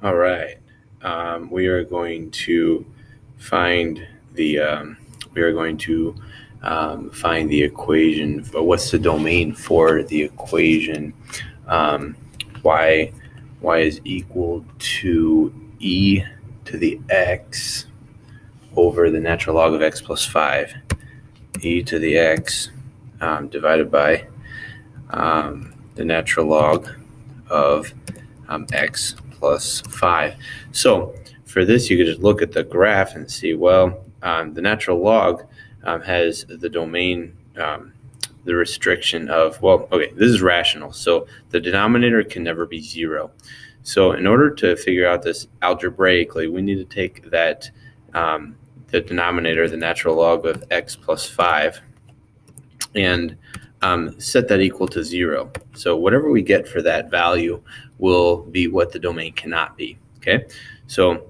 All right. We are going to find the find the equation. What's the domain for the equation? Um, y is equal to e to the x over the natural log of x plus 5. E to the x divided by the natural log of x plus 5. So for this, you could just look at the graph and see, well, the natural log has the domain, the restriction of, well, okay, this is rational. So the denominator can never be 0. So in order to figure out this algebraically, we need to take that, the denominator, the natural log of x plus 5, and set that equal to 0. So whatever we get for that value will be what the domain cannot be. Okay, so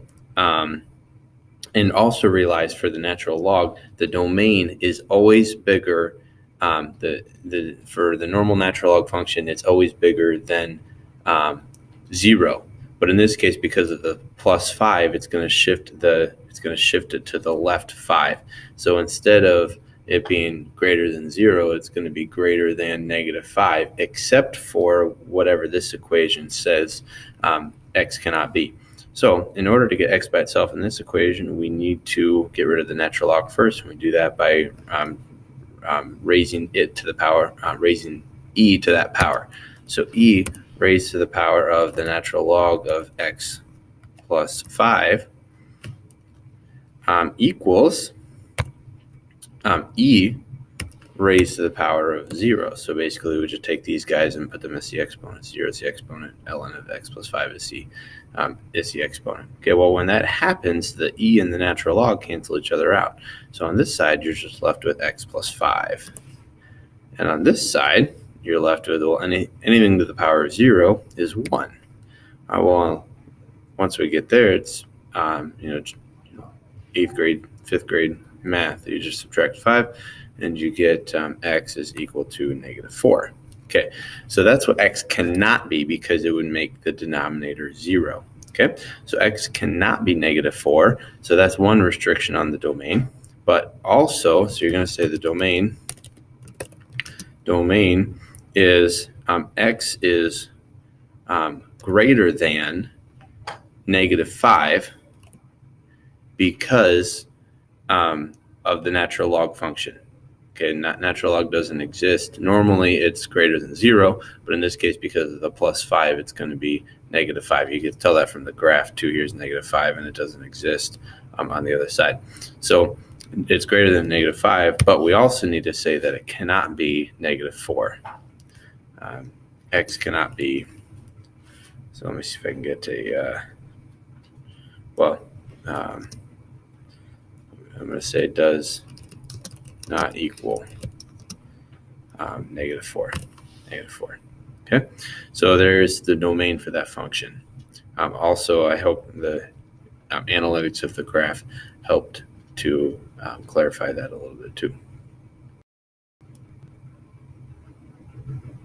and also realize for the natural log, the domain is always bigger. For the normal natural log function, it's always bigger than 0. But in this case, because of the plus 5, it's going to shift it to the left 5. So instead of it being greater than 0, it's going to be greater than -5, except for whatever this equation says x cannot be. So in order to get x by itself in this equation, we need to get rid of the natural log first. We do that by raising it to the power, raising e to that power. So e raised to the power of the natural log of x plus 5 equals e raised to the power of 0. So basically, we just take these guys and put them as the exponents. 0 is the exponent, ln of x plus 5 is the exponent. Okay, well, when that happens, the e and the natural log cancel each other out. So on this side, you're just left with x plus 5. And on this side, you're left with, well, anything to the power of 0 is 1. Well, once we get there, it's 8th grade, 5th grade math. You just subtract 5, and you get x is equal to -4. Okay, so that's what x cannot be, because it would make the denominator 0. Okay, so x cannot be -4, so that's one restriction on the domain. But also, so you're going to say the domain is x is greater than -5 because of the natural log function. Okay, natural log doesn't exist. Normally it's greater than 0, but in this case, because of the plus 5, it's going to be -5. You can tell that from the graph too. Here's -5, and it doesn't exist on the other side. So it's greater than -5, but we also need to say that it cannot be -4. X cannot be. So let me see if I can get a, I'm going to say it does not equal -4. Okay, so there's the domain for that function. Also, I hope the analytics of the graph helped to clarify that a little bit too.